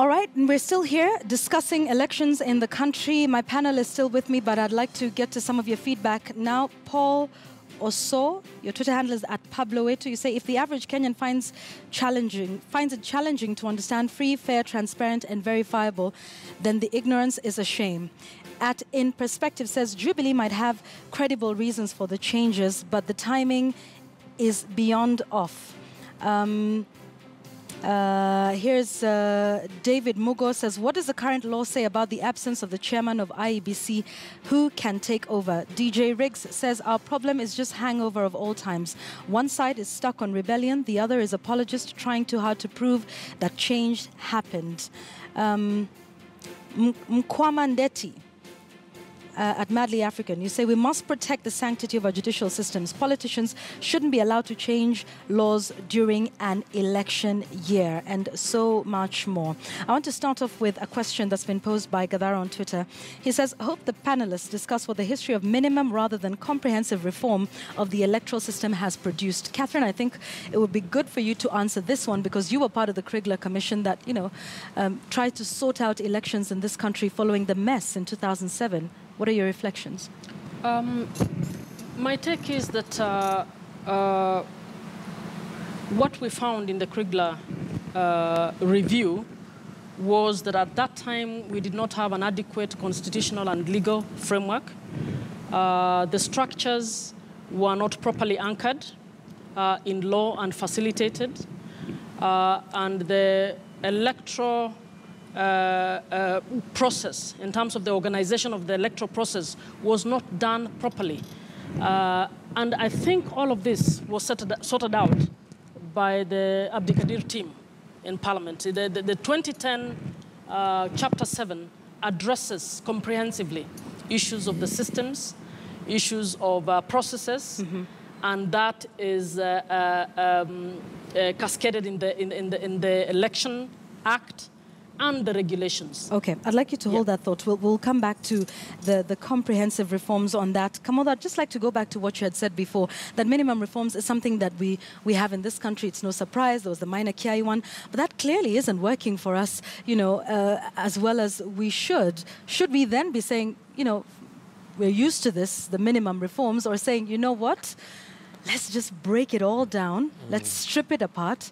All right, and we're still here discussing elections in the country. My panel is still with me, but I'd like to get to some of your feedback now. Paul Oso, your Twitter handle is @Pabloeto. You say, if the average Kenyan finds it challenging to understand free, fair, transparent, and verifiable, then the ignorance is a shame. In Perspective says, Jubilee might have credible reasons for the changes, but the timing is beyond off. Here's David Mugo says, what does the current law say about the absence of the chairman of IEBC? Who can take over? DJ Riggs says, our problem is just hangover of all times. One side is stuck on rebellion. The other is apologist trying too hard to prove that change happened. Mkwamandeti at Madly African, you say we must protect the sanctity of our judicial systems. Politicians shouldn't be allowed to change laws during an election year, and so much more. I want to start off with a question that's been posed by Gadara on Twitter. He says, I hope the panelists discuss what the history of minimum rather than comprehensive reform of the electoral system has produced. Catherine, I think it would be good for you to answer this one, because you were part of the Krigler Commission that, tried to sort out elections in this country following the mess in 2007. What are your reflections? My take is that what we found in the Krigler review was that at that time we did not have an adequate constitutional and legal framework. The structures were not properly anchored in law and facilitated. And the electoral process, in terms of the organization of the electoral process, was not done properly. And I think all of this was sorted out by the Abdikadir team in Parliament. The 2010 Chapter 7 addresses comprehensively issues of the systems, issues of processes, and that is cascaded in the Election Act and the regulations. Okay, I'd like you to hold that thought. We'll come back to the comprehensive reforms on that. Kamoda, I'd just like to go back to what you had said before, that minimum reforms is something that we have in this country. It's no surprise. There was the minor Kiai one, but that clearly isn't working for us, as well as we should. Should we then be saying, we're used to this, the minimum reforms, or saying, you know what, let's just break it all down, let's strip it apart,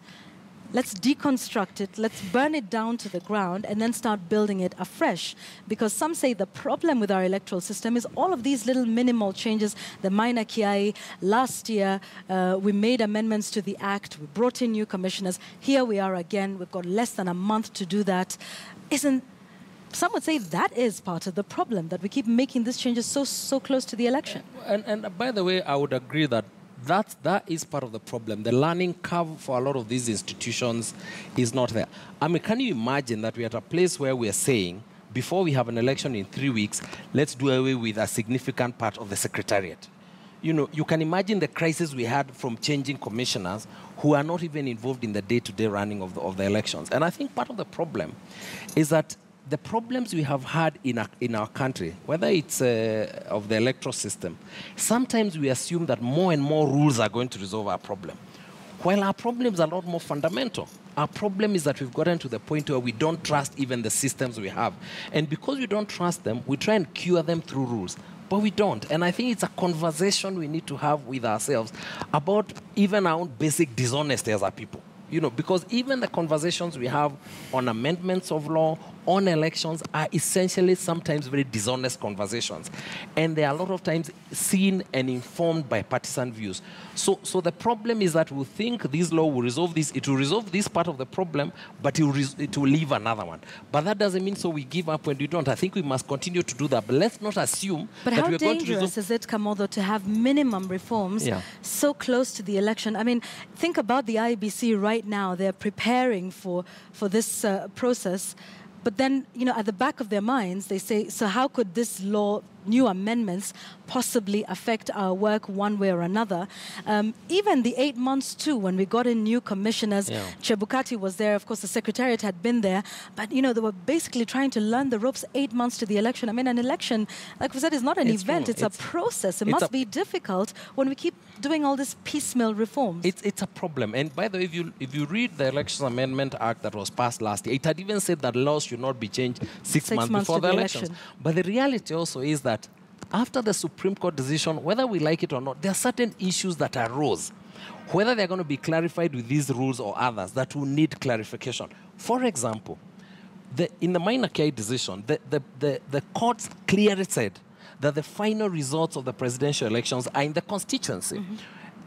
let's deconstruct it, let's burn it down to the ground, and then start building it afresh? Because some say the problem with our electoral system is all of these little minimal changes. The minor Kiai, last year, we made amendments to the Act, we brought in new commissioners. Here we are again, we've got less than a month to do that. Some would say that is part of the problem, that we keep making these changes so close to the election. And by the way, I would agree that that is part of the problem. The learning curve for a lot of these institutions is not there. I mean, can you imagine that we're at a place where we're saying, before we have an election in 3 weeks, let's do away with a significant part of the secretariat? You can imagine the crisis we had from changing commissioners who are not even involved in the day-to-day running of the elections. And I think part of the problem is that the problems we have had in our country, whether it's of the electoral system, sometimes we assume that more and more rules are going to resolve our problem, while our problems are a lot more fundamental. Our problem is that we've gotten to the point where we don't trust even the systems we have. And because we don't trust them, we try and cure them through rules. But we don't. And I think it's a conversation we need to have with ourselves about even our own basic dishonesty as a people. Because even the conversations we have on amendments of law, on elections, are essentially sometimes very dishonest conversations. And they are a lot of times seen and informed by partisan views. So the problem is that we think this law will resolve this. It will resolve this part of the problem, but it will leave another one. But that doesn't mean so we give up when we don't. I think we must continue to do that. But let's not assume that we're going to resolve. But how dangerous is it, Kamodo, to have minimum reforms so close to the election? I mean, think about the IEBC right now. They're preparing for this process. But then, at the back of their minds, they say, so how could this law new amendments possibly affect our work one way or another. Even the 8 months too, when we got in new commissioners, Chebukati was there, of course the Secretariat had been there, but you know, they were basically trying to learn the ropes 8 months to the election. I mean, an election, like we said, is not an event, it's a process. It must be difficult when we keep doing all these piecemeal reforms. It's a problem. And by the way, if you read the Elections Amendment Act that was passed last year, it had even said that laws should not be changed six months before the elections. But the reality also is that after the Supreme Court decision, whether we like it or not, there are certain issues that arose. Whether they're going to be clarified with these rules or others that will need clarification. For example, in the Minor Kei decision, the courts clearly said that the final results of the presidential elections are in the constituency.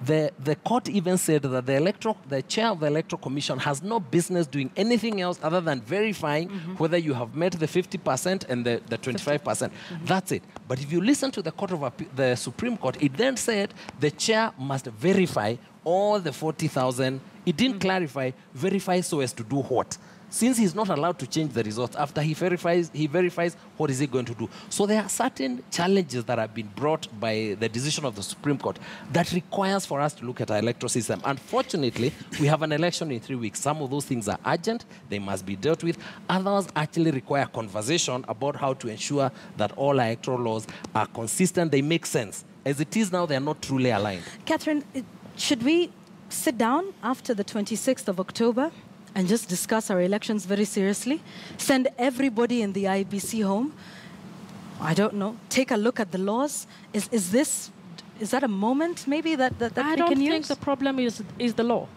The court even said that the chair of the Electoral Commission has no business doing anything else other than verifying whether you have met the 50% and the 25%. That's it. But if you listen to the Supreme Court, it then said the chair must verify all the 40,000. It didn't clarify, verify so as to do what? Since he's not allowed to change the results, after he verifies what is he going to do. So there are certain challenges that have been brought by the decision of the Supreme Court that requires for us to look at our electoral system. Unfortunately, we have an election in 3 weeks. Some of those things are urgent. They must be dealt with. Others actually require conversation about how to ensure that all our electoral laws are consistent. They make sense. As it is now, they are not truly aligned. Catherine, should we sit down after the 26th of October and just discuss our elections very seriously? Send everybody in the IBC home? I don't know. Take a look at the laws. Is that a moment maybe that we can use? I don't think the problem is the law.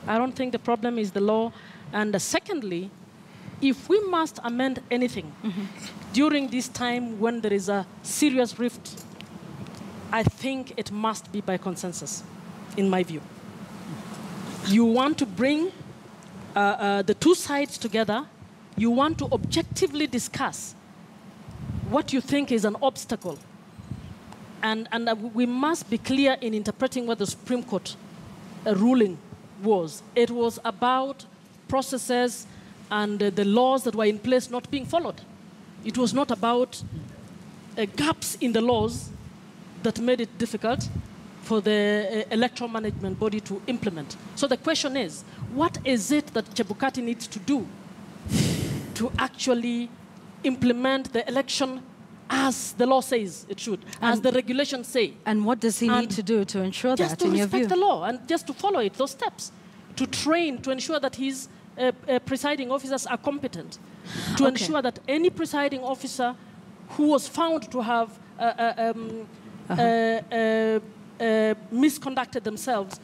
I don't think the problem is the law. And secondly, if we must amend anything during this time when there is a serious rift, I think it must be by consensus, in my view. You want to bring the two sides together, you want to objectively discuss what you think is an obstacle. And we must be clear in interpreting what the Supreme Court ruling was. It was about processes and the laws that were in place not being followed. It was not about gaps in the laws that made it difficult for the electoral management body to implement. So the question is, what is it that Chebukati needs to do to actually implement the election as the law says it should, as the regulations say? And what does he need to do to ensure that, in your view? Just to respect the law and just to follow it, those steps. To train, to ensure that his presiding officers are competent. To ensure that any presiding officer who was found to have misconducted themselves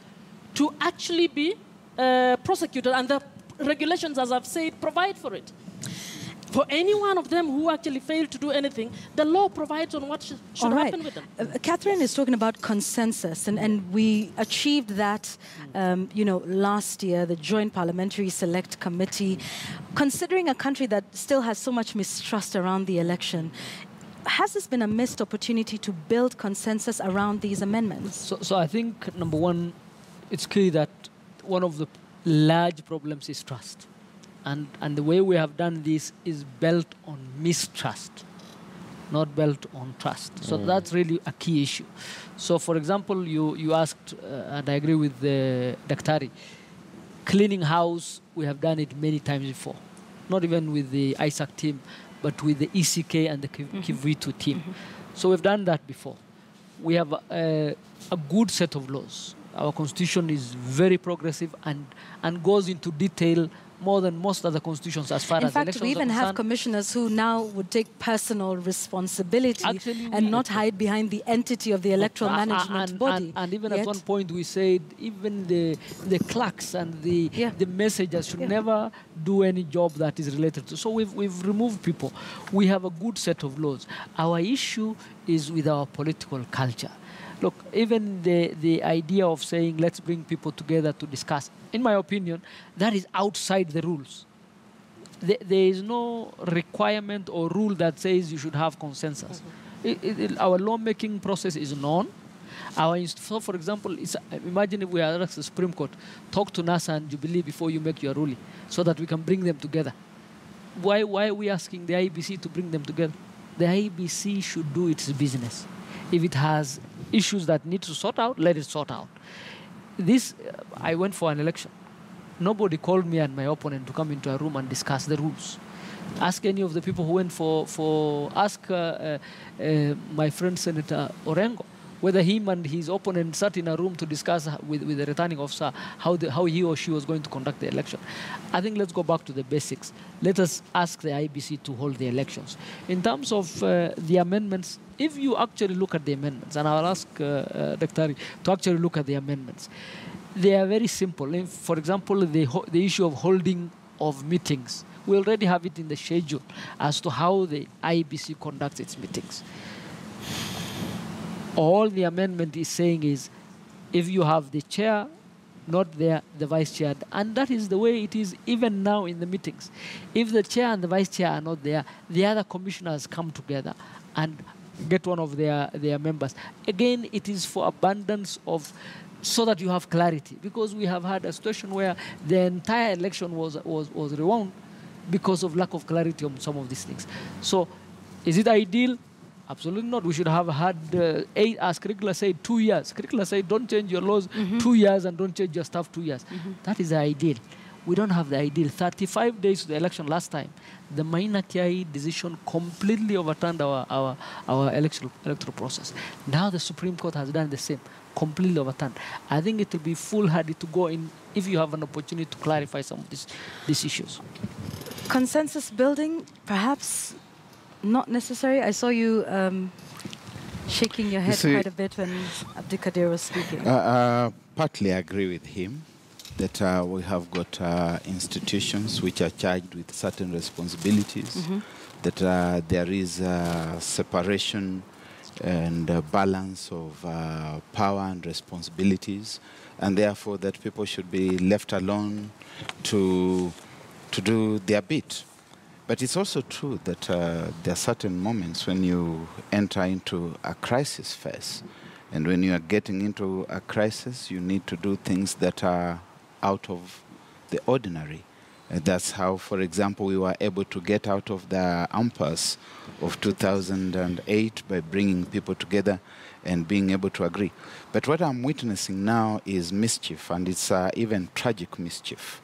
to actually be prosecuted, and the regulations, as I've said, provide for it. For any one of them who actually failed to do anything, the law provides on what should happen with them. Catherine is talking about consensus, and we achieved that, last year, the Joint Parliamentary Select Committee. Considering a country that still has so much mistrust around the election, has this been a missed opportunity to build consensus around these amendments? So I think, number one, it's clear that one of the large problems is trust. And the way we have done this is built on mistrust, not built on trust. So that's really a key issue. So, for example, you asked, and I agree with Daktari, cleaning house, we have done it many times before. Not even with the ISAC team, but with the ECK and the Kivuitu team. So we've done that before. We have a good set of laws. Our constitution is very progressive and goes into detail more than most other constitutions as far as elections are concerned. In fact, we even have commissioners who now would take personal responsibility and not hide behind the entity of the electoral management body. And even at one point we said even the clerks and the messengers should never do any job that is related to. So we've removed people. We have a good set of laws. Our issue is with our political culture. Look, even the idea of saying let's bring people together to discuss, in my opinion, that is outside the rules. There is no requirement or rule that says you should have consensus. Our lawmaking process is known. So, for example, imagine if we ask the Supreme Court, talk to NASA and Jubilee before you make your ruling, so that we can bring them together. Why are we asking the IBC to bring them together? the IEBC should do its business. If it has issues that need to sort out, let it sort out. I went for an election. Nobody called me and my opponent to come into a room and discuss the rules. Ask any of the people who went ask my friend Senator Orengo, whether him and his opponent sat in a room to discuss with the returning officer how he or she was going to conduct the election. I think let's go back to the basics. Let us ask the IBC to hold the elections. In terms of the amendments, if you actually look at the amendments, and I'll ask Dr. to actually look at the amendments, they are very simple. For example, the issue of holding of meetings. We already have it in the schedule as to how the IBC conducts its meetings. All the amendment is saying is, if you have the chair not there, the vice chair, and that is the way it is even now in the meetings. If the chair and the vice chair are not there, the other commissioners come together and get one of their members. Again, it is for abundance of, so that you have clarity, because we have had a situation where the entire election was rewound because of lack of clarity on some of these things. So, is it ideal? Absolutely not. We should have had, as Curricula said, 2 years. Curricula said, don't change your laws 2 years and don't change your stuff 2 years. That is the ideal. We don't have the ideal. 35 days to the election last time, the Maina Kiai decision completely overturned our electoral process. Now the Supreme Court has done the same, completely overturned. I think it will be foolhardy to go in if you have an opportunity to clarify some of these issues. Consensus building, perhaps not necessary. I saw you shaking your head quite a bit when Abdikadir was speaking. Partly I agree with him that we have got institutions which are charged with certain responsibilities, that there is separation and balance of power and responsibilities, and therefore that people should be left alone to do their bit. But it's also true that there are certain moments when you enter into a crisis phase. And when you are getting into a crisis, you need to do things that are out of the ordinary. That's how, for example, we were able to get out of the impasse of 2008 by bringing people together and being able to agree. But what I'm witnessing now is mischief, and it's even tragic mischief.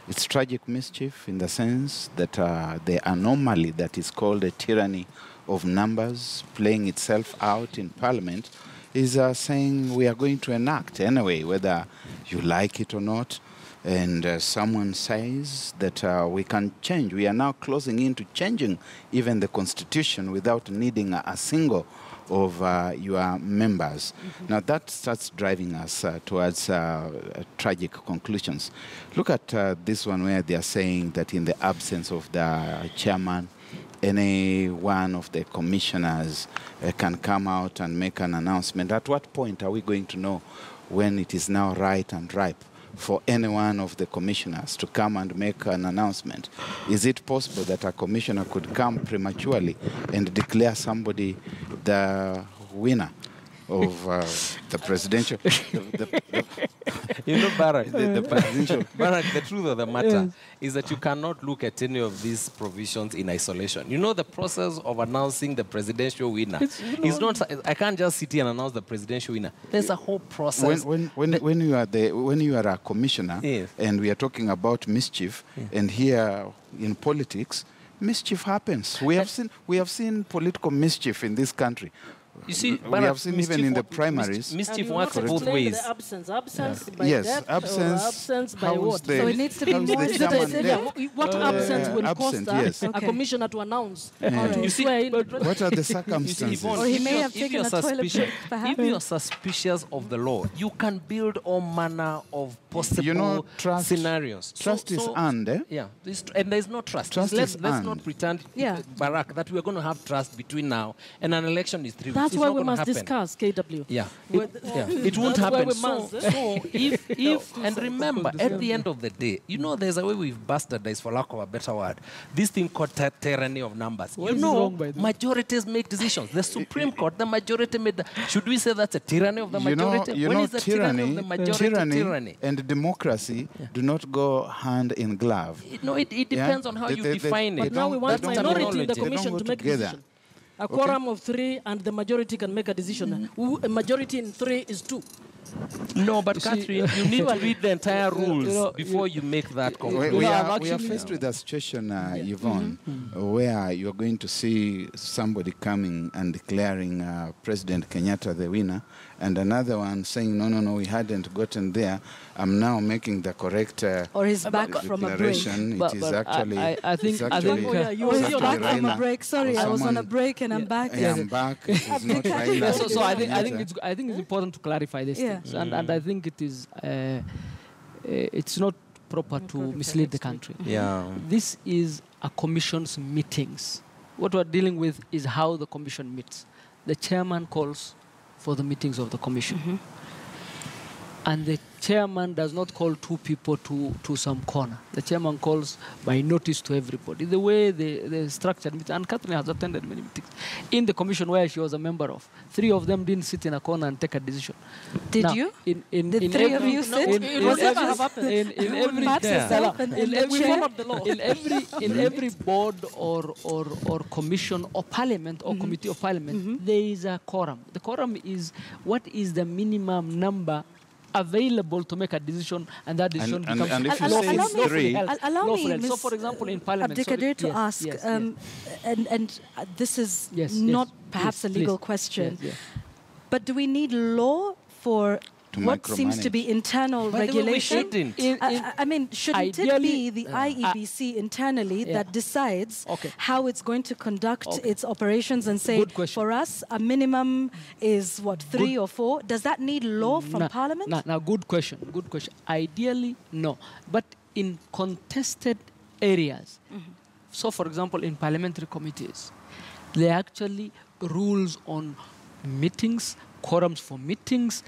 It's tragic mischief in the sense that the anomaly that is called a tyranny of numbers playing itself out in Parliament is saying we are going to enact anyway, whether you like it or not. And someone says that we can change. We are now closing into changing even the Constitution without needing a single of your members. Now that starts driving us towards tragic conclusions. Look at this one where they are saying that in the absence of the chairman, any one of the commissioners can come out and make an announcement. At what point are we going to know when it is now right and ripe for any one of the commissioners to come and make an announcement? Is it possible that a commissioner could come prematurely and declare somebody the winner of the presidential? You know, Barak, the presidential. Barak, the truth of the matter is that you cannot look at any of these provisions in isolation. You know, the process of announcing the presidential winner is not. I can't just sit here and announce the presidential winner. There's a whole process. When you are a commissioner, and we are talking about mischief, and here in politics, mischief happens. We have seen political mischief in this country. You see, we have seen even in the primaries. Mischief works both ways. Absence by yes, death absence by what? So it needs to be more. What absence will cost a commissioner to announce? You see, what are the circumstances? Or he may have taken a toilet break, perhaps. If you're suspicious of the law, you can build all manner of possible scenarios. Trust is earned, eh? Yeah, and there's no trust. Let's not pretend, Barak, that we're going to have trust between now and an election is 3 weeks. That's why we must discuss, KW. Yeah, it won't happen. So if and remember, at the end of the day, you know, there's a way we've bastardized, for lack of a better word, this thing called tyranny of numbers. You know, majorities make decisions. The Supreme Court, the majority made. Should we say that's a tyranny of the majority? You know, tyranny of the majority? Tyranny and democracy do not go hand in glove. It depends on how you define it. But now we want minority in the commission to make decisions. A quorum of 3 and the majority can make a decision. A majority in 3 is 2. No, but Catherine, you need to read the entire rules before you make that conclusion. We are faced with a situation, Yvonne, where you're going to see somebody coming and declaring President Kenyatta the winner, and another one saying, no, we hadn't gotten there. I'm now making the correct or he's back from a break. It is actually... I think you're back from a break. Sorry, I was on a break and I'm back. Yeah, I'm back. It is not Raila. So I think it's important to clarify this things, and I think it is it's not proper to mislead the country. Yeah. This is a commission's meetings. What we're dealing with is how the commission meets. The chairman calls for the meetings of the commission. And the chairman does not call 2 people to some corner. The chairman calls by notice to everybody. The way the structured meeting, and Catherine has attended many meetings in the commission where she was a member of. 3 of them didn't sit in a corner and take a decision. Did you? Did 3 of you sit? In every board or commission or parliament or committee of parliament, there is a quorum. The quorum is what is the minimum number available to make a decision, and that decision becomes lawful. So, for example, in Parliament... Abdikadir, to ask, and this is not perhaps a legal question, but do we need law for what seems to be internal regulation? I mean, shouldn't it be the IEBC internally that decides how it's going to conduct its operations and say, for us, a minimum is what, 3 or 4? Does that need law from Parliament? Now, good question. Ideally, no. But in contested areas, so for example, in parliamentary committees, there are actually rules on meetings, quorums for meetings,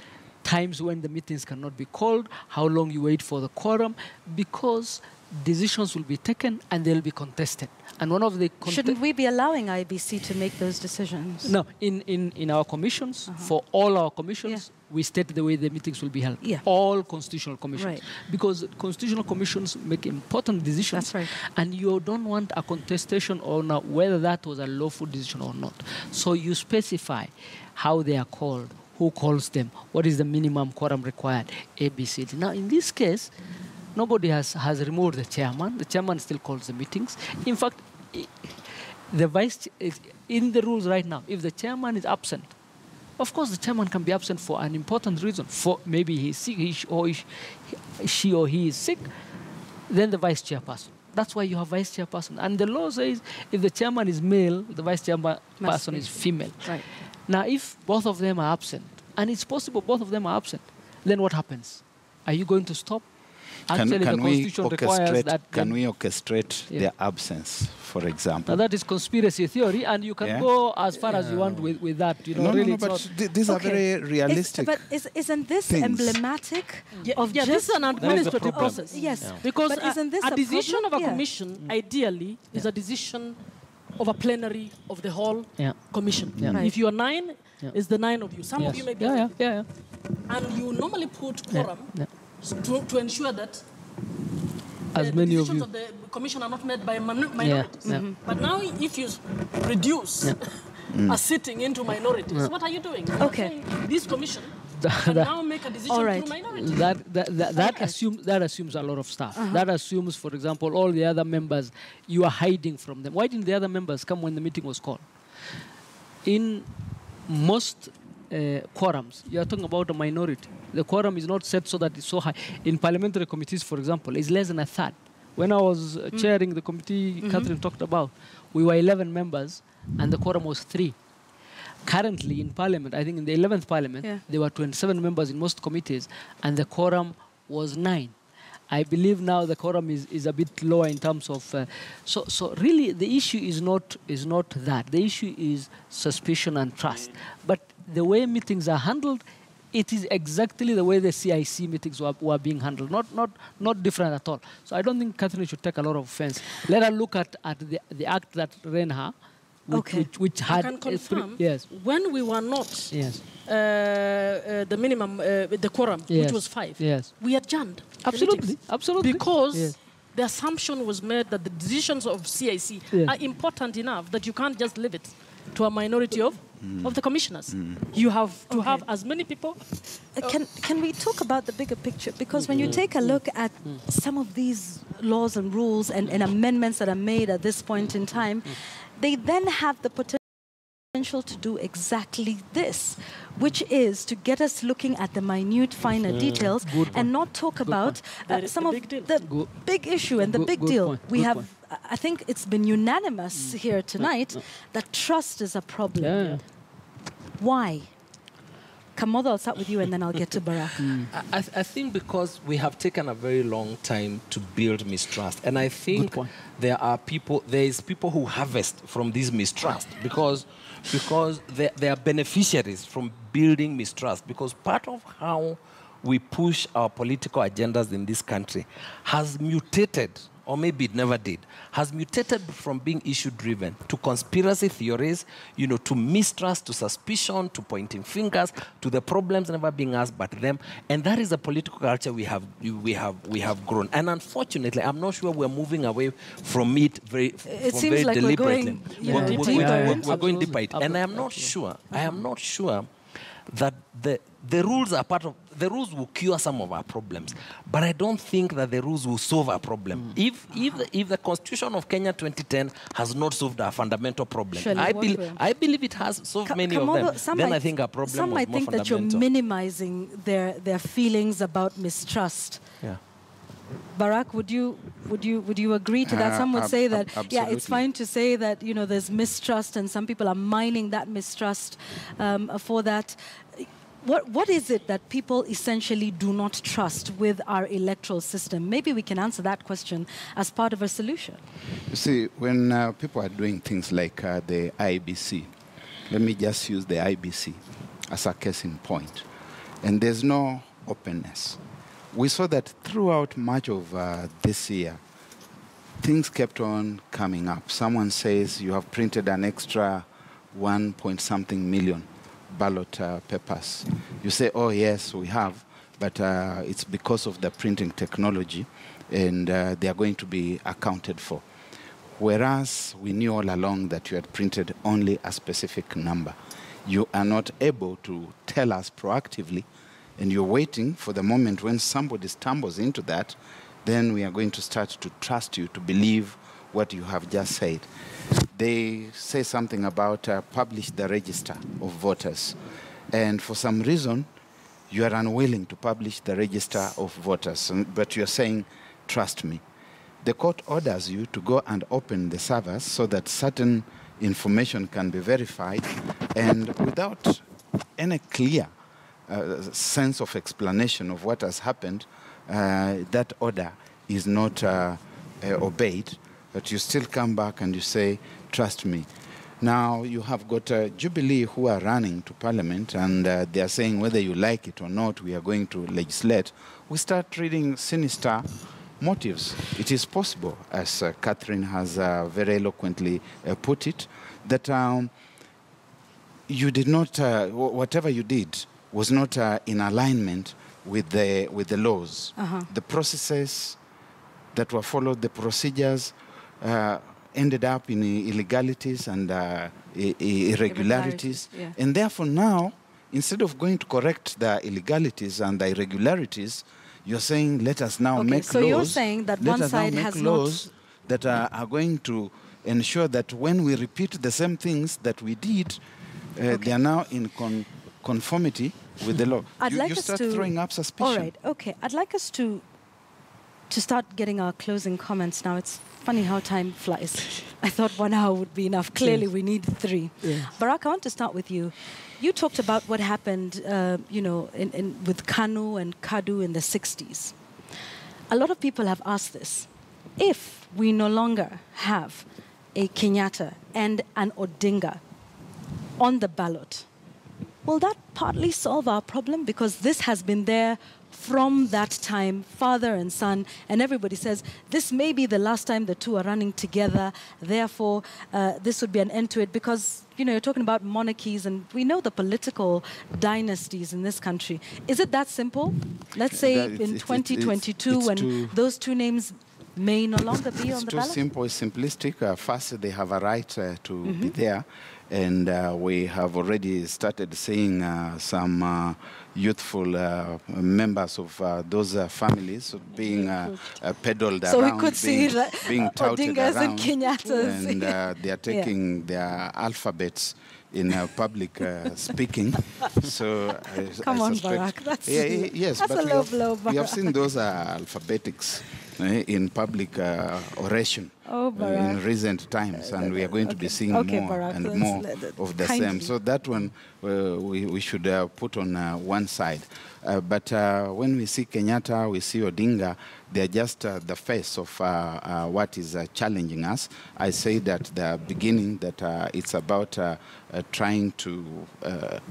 times when the meetings cannot be called, how long you wait for the quorum, because decisions will be taken and they'll be contested. And one of the... Shouldn't we be allowing IBC to make those decisions? No, in our commissions, for all our commissions, we state the way the meetings will be held. All constitutional commissions. Because constitutional commissions make important decisions. That's right. And you don't want a contestation on whether that was a lawful decision or not. So you specify how they are called, who calls them, what is the minimum quorum required, ABCD. Now, in this case, nobody has removed the chairman. The chairman still calls the meetings. In fact, the vice, in the rules right now, if the chairman is absent, of course the chairman can be absent for an important reason. For maybe he's sick, she or he is sick, then the vice chairperson. That's why you have vice chairperson. And the law says if the chairman is male, the vice chairperson is female. Right. Now, if both of them are absent, and it's possible both of them are absent, then what happens? Are you going to stop? Actually, the Constitution requires that... Can we orchestrate their absence, for example? Now, that is conspiracy theory, and you can go as far as you want with that. You know, really, but these are very realistic But isn't this emblematic of just... this is an administrative process. Yes. Because a decision of a commission, ideally, is a decision of a plenary of the whole commission. Right. If you are 9, it's the 9 of you. Some of you may be... And you normally put quorum to ensure that as many of you of the commission are not made by minorities. But now if you reduce a sitting into minorities, what are you doing? This commission can now make a decision through minorities. That assumes a lot of stuff. That assumes, for example, all the other members, you are hiding from them. Why didn't the other members come when the meeting was called? In most quorums, you are talking about a minority. The quorum is not set so that it's so high. In parliamentary committees, for example, it's less than a third. When I was chairing the committee Catherine talked about, we were 11 members and the quorum was 3. Currently in Parliament, I think in the 11th Parliament, there were 27 members in most committees and the quorum was 9. I believe now the quorum is a bit lower in terms of... So really the issue is not that. The issue is suspicion and trust. But the way meetings are handled, it is exactly the way the CIC meetings were being handled, not different at all. So I don't think Catherine should take a lot of offense. Let her look at the act that ran her, which had... I can confirm, yes. When we were not the minimum, the quorum, which was 5, we adjourned. Absolutely. Because the assumption was made that the decisions of CIC are important enough that you can't just leave it to a minority of the commissioners. You have to have as many people. Can we talk about the bigger picture? Because when you take a look at some of these laws and rules and amendments that are made at this point in time, they then have the potential to do exactly this, which is to get us looking at the minute, finer details and not talk about some of the big issue and the big deal. We have, I think it's been unanimous here tonight that trust is a problem. Why? Kamodo, I'll start with you and then I'll get to Barack. I think because we have taken a very long time to build mistrust. And I think there is people who harvest from this mistrust because they are beneficiaries from building mistrust. Because part of how we push our political agendas in this country has mutated, or maybe it never did, has mutated from being issue-driven to conspiracy theories, to mistrust, to suspicion, to pointing fingers, to the problems never being asked but them. And that is a political culture we have grown. And unfortunately, I'm not sure we're moving away from it very deliberately. We're going deeper. And I am not sure that the rules are part of, the rules will cure some of our problems, but I don't think that the rules will solve our problem. If the Constitution of Kenya 2010 has not solved our fundamental problem, I believe it has solved many of them. Then I think our problem some was might more think that fundamental. you're minimizing their feelings about mistrust. Yeah. Barack, would you agree to that? Some would say that, it's fine to say that, there's mistrust and some people are mining that mistrust for that. What is it that people essentially do not trust with our electoral system? Maybe we can answer that question as part of a solution. You see, when people are doing things like the IBC, let me just use the IBC as a case in point, and there's no openness. We saw that throughout much of this year, things kept on coming up. Someone says you have printed an extra 1-point-something million ballot papers. You say, oh, yes, we have, but it's because of the printing technology, and they are going to be accounted for. Whereas we knew all along that you had printed only a specific number. You are not able to tell us proactively, and you're waiting for the moment when somebody stumbles into that, then we are going to start to trust you, to believe what you have just said. They say something about publish the register of voters. And for some reason, you are unwilling to publish the register of voters, but you're saying, trust me. The court orders you to go and open the servers so that certain information can be verified, and without any clear sense of explanation of what has happened, that order is not obeyed, but you still come back and you say, trust me. Now you have got Jubilee who are running to Parliament, and they are saying whether you like it or not, we are going to legislate. We start reading sinister motives. It is possible, as Catherine has very eloquently put it, that you did not, whatever you did was not in alignment with the laws. The processes that were followed, the procedures, ended up in illegalities and irregularities. And therefore now, instead of going to correct the illegalities and the irregularities, you're saying, let us now make so laws. You're saying that one side has laws not... that are going to ensure that when we repeat the same things that we did, they are now in conformity with the law. You start throwing up suspicion. All right, okay. I'd like us to start getting our closing comments now. It's funny how time flies. I thought 1 hour would be enough. Clearly, we need 3. Barack, I want to start with you. You talked about what happened, with Kanu and Kadu in the 60s. A lot of people have asked this. If we no longer have a Kenyatta and an Odinga on the ballot, will that partly solve our problem? Because this has been there from that time, father and son, and everybody says, this may be the last time the two are running together, therefore this would be an end to it, because, you're talking about monarchies, and we know the political dynasties in this country. Is it that simple? Let's say in 2022, when those two names may no longer be on the ballot? It's too simple, simplistic. First, they have a right to be there. And we have already started seeing some youthful members of those families being peddled so around, we could see being touted Odingas around. And Kenyatas. And they are taking their alphabets in public speaking. So Come I on, suspect, Barack. That's, yes, that's but a low blow, we have seen those alphabetics in public oration in recent times, and we are going to be seeing more Barack, and more of the same. So that one we should put on one side. But when we see Kenyatta, we see Odinga, they're just the face of what is challenging us. I said at the beginning that it's about trying to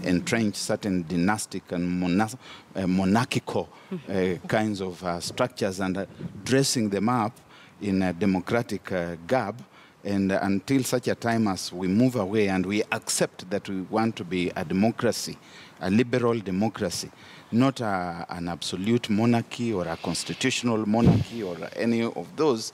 entrench certain dynastic and monarchical kinds of structures and dressing them up in a democratic garb. And until such a time as we move away and we accept that we want to be a democracy, a liberal democracy, not an absolute monarchy or a constitutional monarchy or any of those,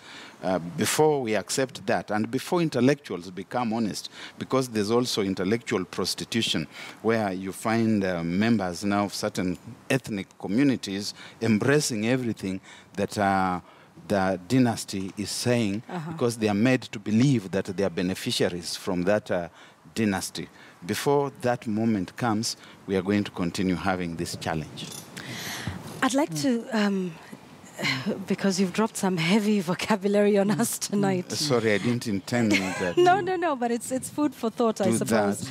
before we accept that, and before intellectuals become honest, because there's also intellectual prostitution, where you find members now of certain ethnic communities embracing everything that the dynasty is saying, because they are made to believe that they are beneficiaries from that dynasty. Before that moment comes, we are going to continue having this challenge. I'd like to, because you've dropped some heavy vocabulary on us tonight. Sorry, I didn't intend that. No, but it's food for thought, I suppose,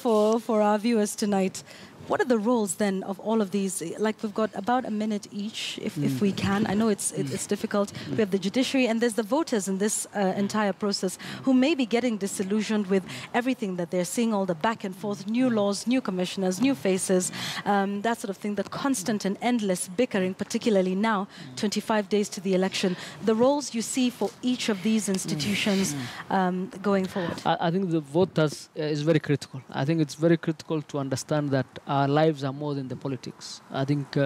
for our viewers tonight. What are the roles then of all of these? Like, we've got about a minute each, if we can. I know it's difficult. We have the judiciary, and there's the voters in this entire process who may be getting disillusioned with everything that they're seeing, all the back and forth, new laws, new commissioners, new faces, that sort of thing, the constant and endless bickering, particularly now, 25 days to the election. The roles you see for each of these institutions going forward? I think the voters is very critical. I think it's very critical to understand that our lives are more than the politics. I think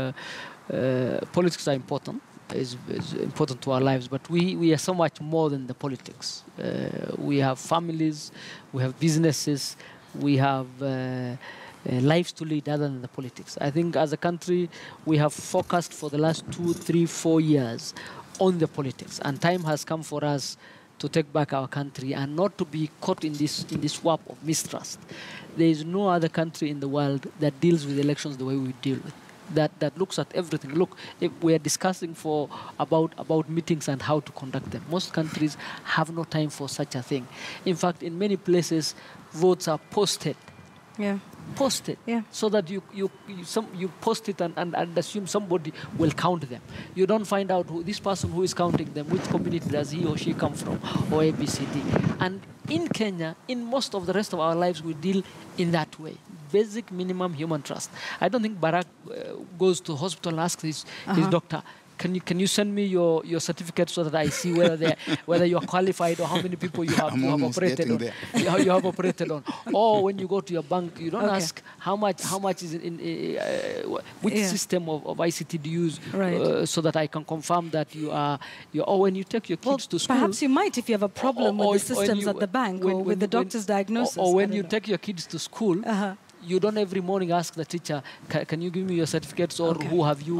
politics are important, is important to our lives, but we are so much more than the politics. We have families, we have businesses, we have lives to lead other than the politics. I think as a country, we have focused for the last 2, 3, 4 years on the politics, and time has come for us to take back our country and not to be caught in this warp of mistrust. There is no other country in the world that deals with elections the way we deal with. That looks at everything. Look, if we are discussing about meetings and how to conduct them. Most countries have no time for such a thing. In fact, in many places, votes are posted. Yeah. Posted, so that you post it and assume somebody will count them. You don't find out who this person who is counting them, which community does he or she come from, or ABCD. And in Kenya, in most of the rest of our lives, we deal in that way. Basic minimum human trust. I don't think Barack goes to hospital and asks his doctor, can you send me your certificate so that I see whether you are qualified or how many people you have operated on. You have operated on. Or when you go to your bank, you don't ask how much is in which system of ICT do you use, so that I can confirm that you are. Or when you take your kids to school. Perhaps you might if you have a problem with the systems at the bank or with the doctor's diagnosis. Or when you take your kids to school. You don't every morning ask the teacher, can you give me your certificates, or who have you?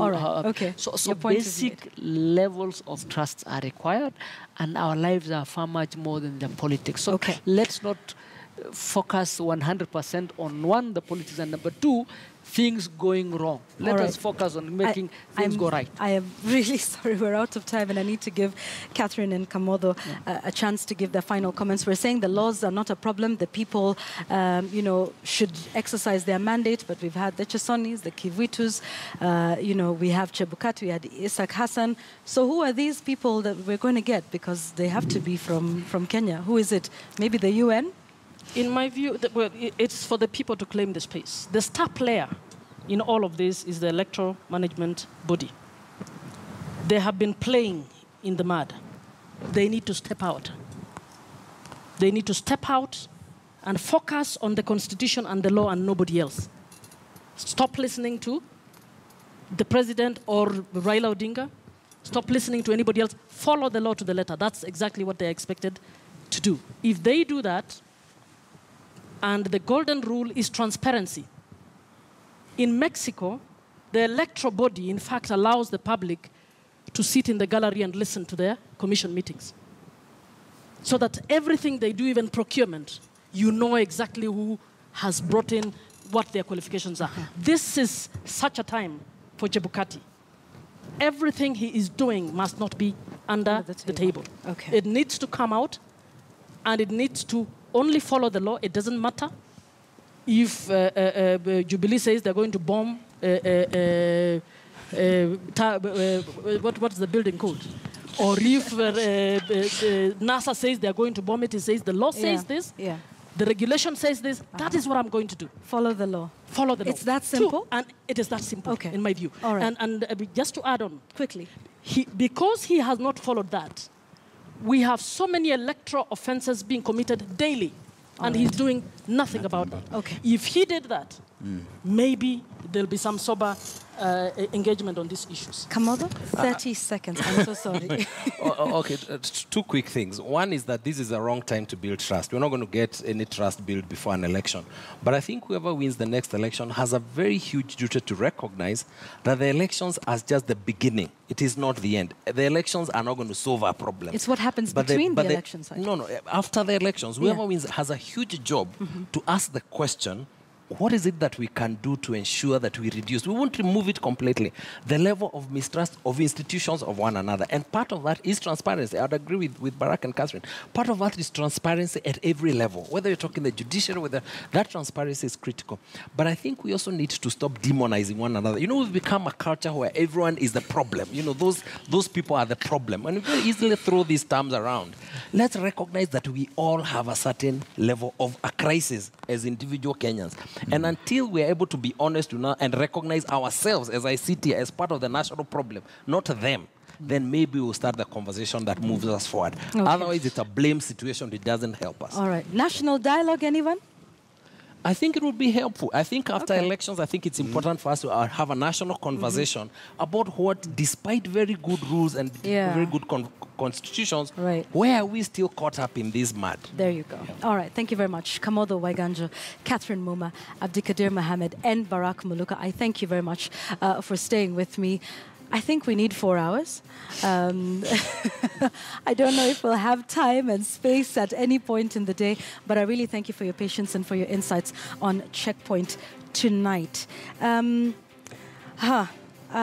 So basic levels of trust are required, and our lives are far much more than the politics. So let's not focus 100% on one, the politics, and number two, things going wrong. Let us focus on making things go right. I am really sorry, we're out of time, and I need to give Catherine and Kamodo a chance to give their final comments. We're saying the laws are not a problem. The people, should exercise their mandate, but we've had the Chesonis, the Kivitus, we have Chebukati, we had Isaac Hassan. So who are these people that we're going to get? Because they have to be from Kenya. Who is it? Maybe the UN? In my view, it's for the people to claim the space. The star player in all of this is the electoral management body. They have been playing in the mud. They need to step out. They need to step out and focus on the constitution and the law and nobody else. Stop listening to the president or Raila Odinga Stop listening to anybody else. Follow the law to the letter. That's exactly what they're expected to do. If they do that, and the golden rule is transparency. In Mexico, the electoral body, in fact, allows the public to sit in the gallery and listen to their commission meetings. So that everything they do, even procurement, you know exactly who has brought in what their qualifications are. This is such a time for Chebukati. Everything he is doing must not be under the table. Okay. It needs to come out, and it needs to only follow the law. It doesn't matter if Jubilee says they're going to bomb what's the building called? Or if NASA says they're going to bomb it, it says the law says this, the regulation says this, that is what I'm going to do. Follow the law. Follow the law. It's that simple? True. And it is that simple, in my view. All right. And just to add on, quickly, because he has not followed that, we have so many electoral offenses being committed daily, and he's doing nothing about that. Okay. If he did that, maybe there'll be some sober engagement on these issues. Kamodo, 30 seconds. I'm so sorry. Okay, two quick things. One is that this is the wrong time to build trust. We're not going to get any trust built before an election. But I think whoever wins the next election has a very huge duty to recognize that the elections are just the beginning. It is not the end. The elections are not going to solve our problem. It's what happens between the elections. No, after the elections, whoever wins has a huge job to ask the question, what is it that we can do to ensure that we reduce? We won't remove it completely. The level of mistrust of institutions of one another. And part of that is transparency. I'd agree with Barack and Catherine. Part of that is transparency at every level. Whether you're talking the judiciary, whether that transparency is critical. But I think we also need to stop demonizing one another. You know, we've become a culture where everyone is the problem. You know, those people are the problem. And we very easily throw these terms around. Let's recognize that we all have a certain level of a crisis as individual Kenyans. And until we're able to be honest and recognize ourselves, as I sit here, as part of the national problem, not them, then maybe we'll start the conversation that moves us forward. Okay. Otherwise, it's a blame situation. It doesn't help us. All right. National dialogue, anyone? I think it would be helpful. I think after elections, I think it's important for us to have a national conversation about what, despite very good rules and very good constitutions, where are we still caught up in this mud? There you go. All right. Thank you very much. Kamodo Waiganjo, Catherine Muma, Abdikadir Mohammed, and Barack Muluka. I thank you very much for staying with me. I think we need 4 hours. I don't know if we'll have time and space at any point in the day, but I really thank you for your patience and for your insights on Checkpoint tonight.